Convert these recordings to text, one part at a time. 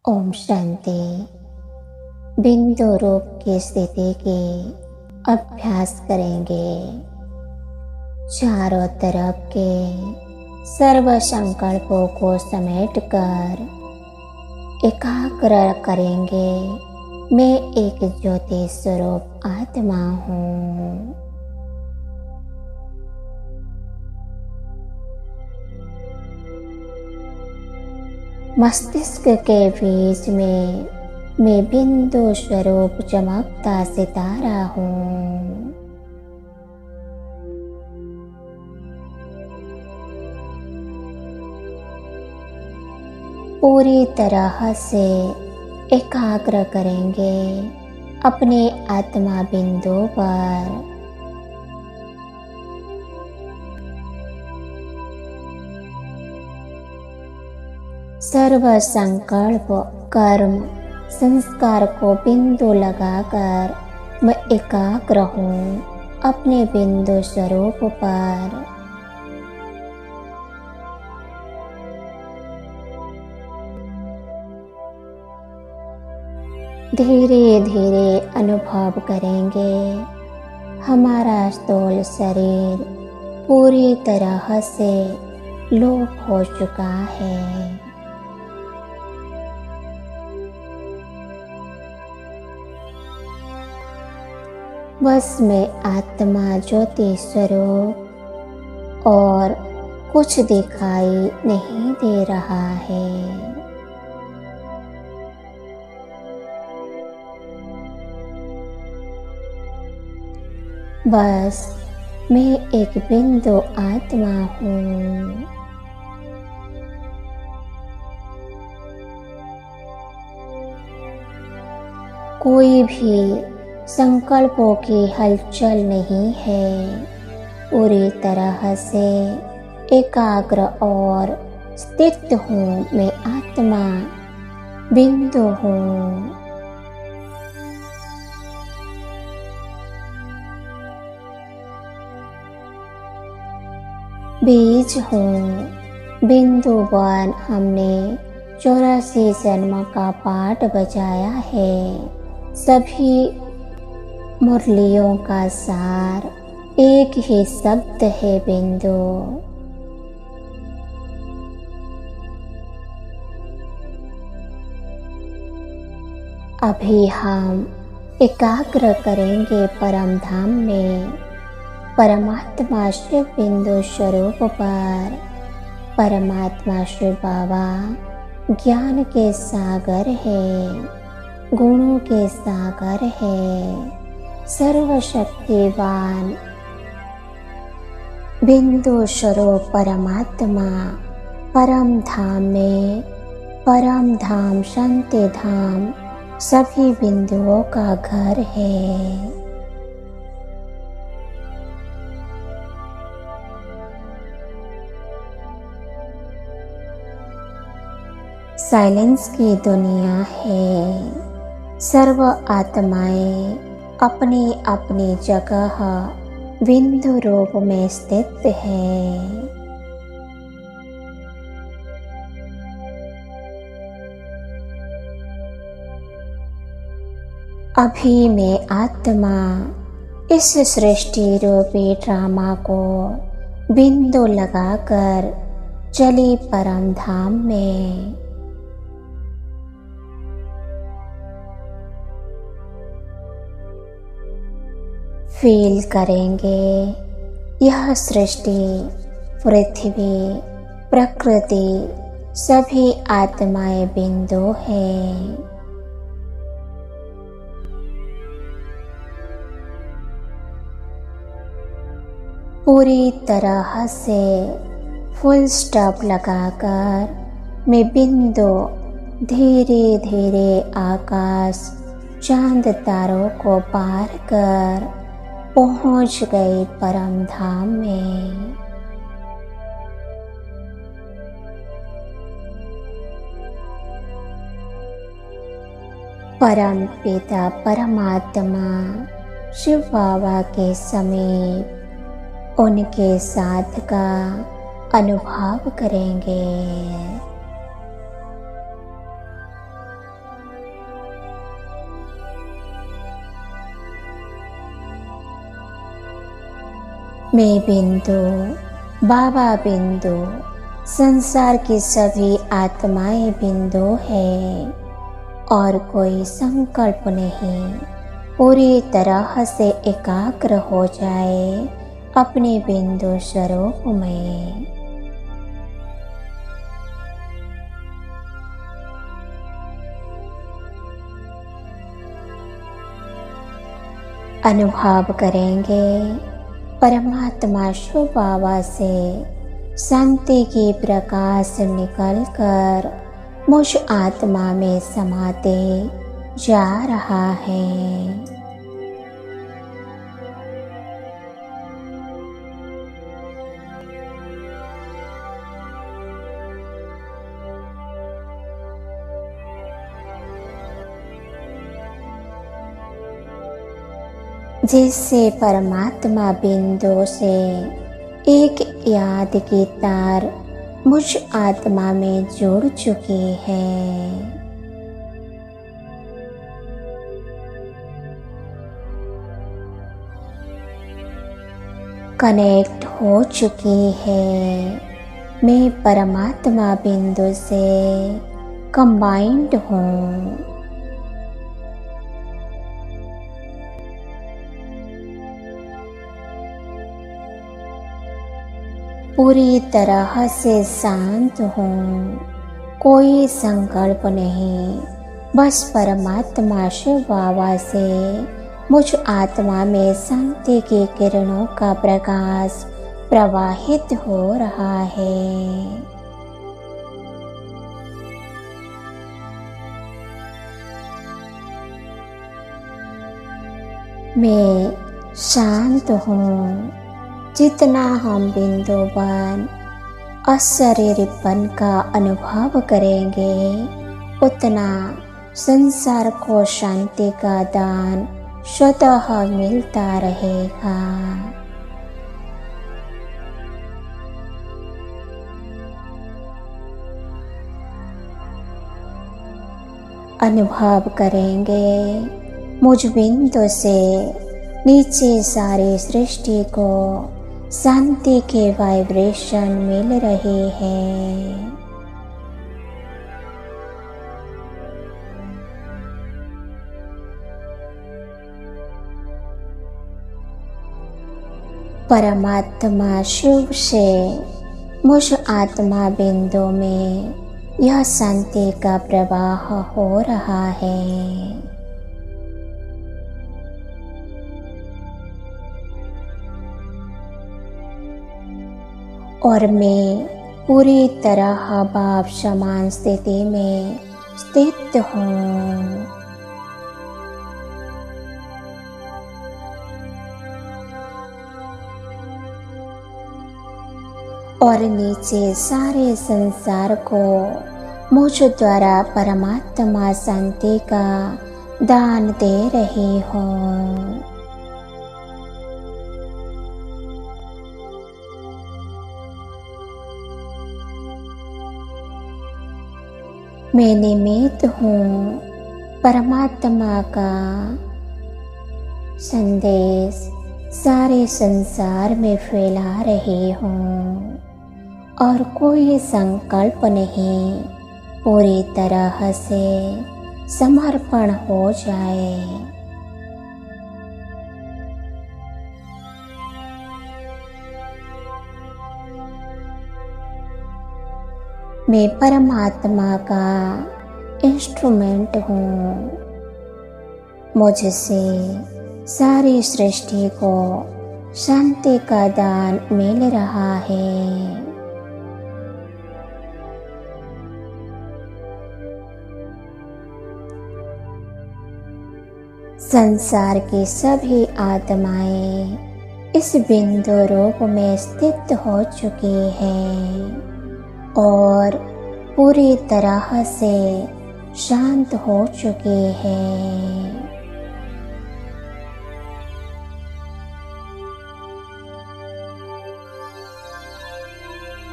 ओम शांति। बिंदु रूप की स्थिति की अभ्यास करेंगे। चारों तरफ के सर्व संकल्पों को समेटकर एकाग्र करेंगे। मैं एक ज्योति स्वरूप आत्मा हूँ। मस्तिष्क के बीच में मैं बिंदु स्वरूप चमकता सितारा हूँ। पूरी तरह से एकाग्र करेंगे अपने आत्मा बिंदु पर। सर्व संकल्प कर्म संस्कार को बिंदु लगाकर मैं एकाग्र हूँ अपने बिंदु स्वरूप पर। धीरे धीरे अनुभव करेंगे हमारा स्थूल शरीर पूरी तरह से लोप हो चुका है। बस में आत्मा ज्योति स्वरूप और कुछ दिखाई नहीं दे रहा है। बस मैं एक बिंदु आत्मा हूँ। कोई भी संकल्पों की हलचल नहीं है। पूरी तरह से एकाग्र और स्थित हूँ। मैं आत्मा बिंदु हूँ। बीज हूँ। बिंदुवान हमने 84 जन्म का पाठ बजाया है। सभी मुरलियों का सार एक ही शब्द है बिंदु। अभी हम एकाग्र करेंगे परम धाम में परमात्मा शिव बिंदु स्वरूप पर। परमात्मा शिव बाबा ज्ञान के सागर है, गुणों के सागर है, सर्वशक्तिवान बिंदु स्वरूप परमात्मा परम धाम में परम धाम शांति धाम सभी बिंदुओं का घर है। साइलेंस की दुनिया है। सर्व आत्माएं अपनी अपनी जगह बिंदु रूप में स्थित है। अभी मैं आत्मा इस सृष्टि रूपी ड्रामा को बिंदु लगाकर चली परम धाम में। फील करेंगे यह सृष्टि, पृथ्वी, प्रकृति सभी आत्माएं बिंदु हैं। पूरी तरह से फुल स्टॉप लगाकर मैं बिंदु धीरे धीरे आकाश चांद तारों को पार कर पहुंच गई परम धाम में। परम पिता परमात्मा शिव बाबा के समीप उनके साथ का अनुभव करेंगे। मैं बिंदु, बाबा बिंदु, संसार की सभी आत्माएं बिंदु है और कोई संकल्प नहीं। पूरी तरह से एकाग्र हो जाए अपने बिंदु स्वरूप में। अनुभव करेंगे परमात्मा शिव बाबा से शांति की प्रकाश निकलकर मुझ आत्मा में समाते जा रहा है। जिससे परमात्मा बिंदु से एक याद की तार मुझ आत्मा में जुड़ चुकी है। कनेक्ट हो चुकी है। मैं परमात्मा बिंदु से कंबाइंड हूँ। पूरी तरह से शांत हूँ। कोई संकल्प नहीं, बस परमात्मा शिव बाबा से मुझ आत्मा में शांति की किरणों का प्रकाश प्रवाहित हो रहा है। मैं शांत हूँ। जितना हम बिंदुवान अशरीरपन का अनुभव करेंगे, उतना संसार को शांति का दान स्वतः मिलता रहेगा। अनुभव करेंगे मुझ बिंदु से नीचे सारी सृष्टि को शांति के वाइब्रेशन मिल रहे हैं। परमात्मा शिव से मुझ आत्मा बिंदु में यह शांति का प्रवाह हो रहा है। और मैं पूरी तरह भाव समान स्थिति में स्थित हूँ। और नीचे सारे संसार को मुझ द्वारा परमात्मा शांति का दान दे रही हूँ। मैं निमित्त हूँ परमात्मा का संदेश सारे संसार में फैला रही हूँ। और कोई संकल्प नहीं, पूरी तरह से समर्पण हो जाए। मैं परमात्मा का इंस्ट्रूमेंट हूँ। मुझसे सारी सृष्टि को शांति का दान मिल रहा है। संसार की सभी आत्माएं इस बिंदु रूप में स्थित हो चुकी हैं और पूरी तरह से शांत हो चुकी है।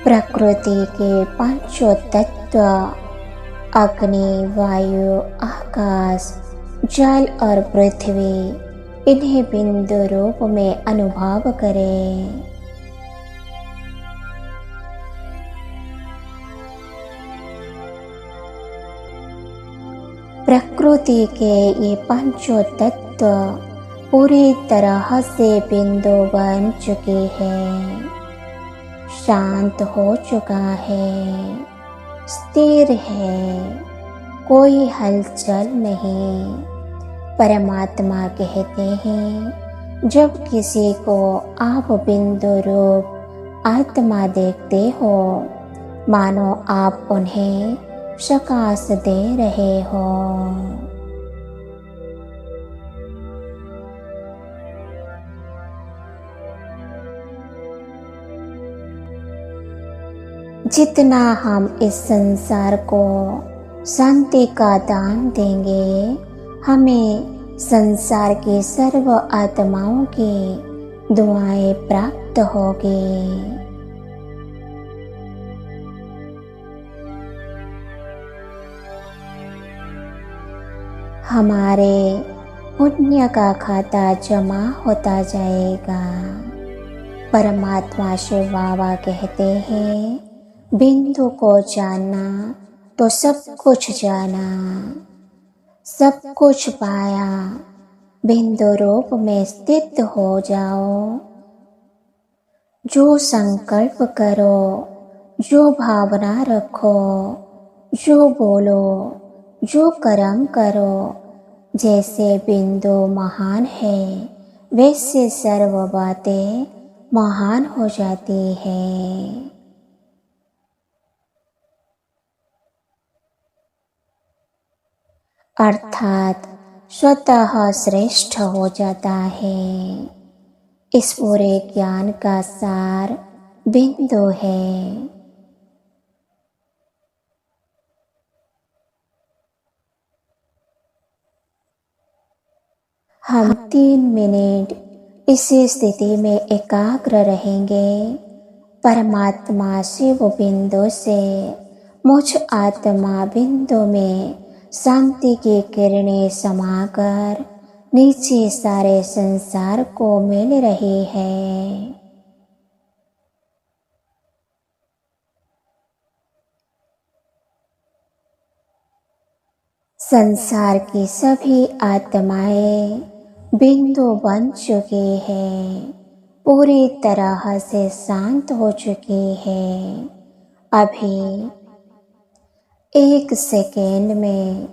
प्रकृति के पांचों तत्व अग्नि, वायु, आकाश, जल और पृथ्वी इन्हें बिंदु रूप में अनुभव करें। प्रकृति के ये पांचों तत्व पूरी तरह से बिंदु बन चुके हैं, शांत हो चुका है, स्थिर है, कोई हलचल नहीं। परमात्मा कहते हैं, जब किसी को आप बिंदु रूप आत्मा देखते हो, मानो आप उन्हें प्रकाश दे रहे हो। जितना हम इस संसार को शांति का दान देंगे, हमें संसार की सर्व आत्माओं की दुआएं प्राप्त होगी। हमारे पुण्य का खाता जमा होता जाएगा। परमात्मा शिव बाबा कहते हैं, बिंदु को जानना तो सब कुछ जाना, सब कुछ पाया। बिंदु रूप में स्थित हो जाओ। जो संकल्प करो, जो भावना रखो, जो बोलो, जो कर्म करो, जैसे बिंदु महान है, वैसे सर्व बातें महान हो जाती है। अर्थात स्वतः श्रेष्ठ हो जाता है। इस पूरे ज्ञान का सार बिंदु है। हम 3 मिनट इसी स्थिति में एकाग्र रहेंगे। परमात्मा शिव बिंदु से मुझ आत्मा बिंदु में शांति की किरणें समाकर नीचे सारे संसार को मिल रही है। संसार की सभी आत्माएं बिंदु बन चुकी हैं, पूरी तरह से शांत हो चुकी है। अभी 1 सेकेंड में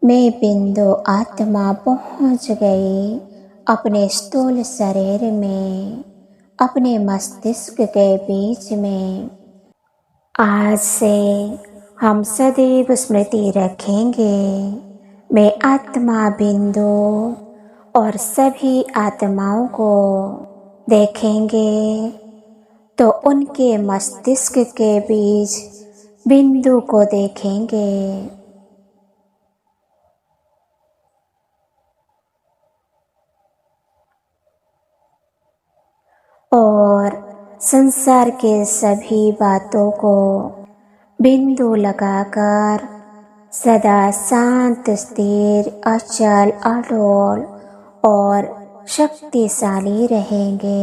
मैं बिंदु आत्मा पहुंच गई अपने स्थूल शरीर में, अपने मस्तिष्क के बीच में। आज से हम सदैव स्मृति रखेंगे, मैं आत्मा बिंदु और सभी आत्माओं को देखेंगे तो उनके मस्तिष्क के बीच बिंदु को देखेंगे। और संसार के सभी बातों को बिंदु लगाकर सदा शांत, स्थिर, अचल, अडोल और शक्तिशाली रहेंगे।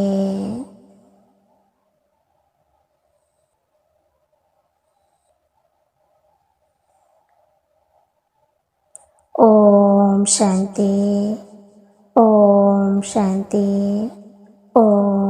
ओम शांति, ओम शांति, ओम।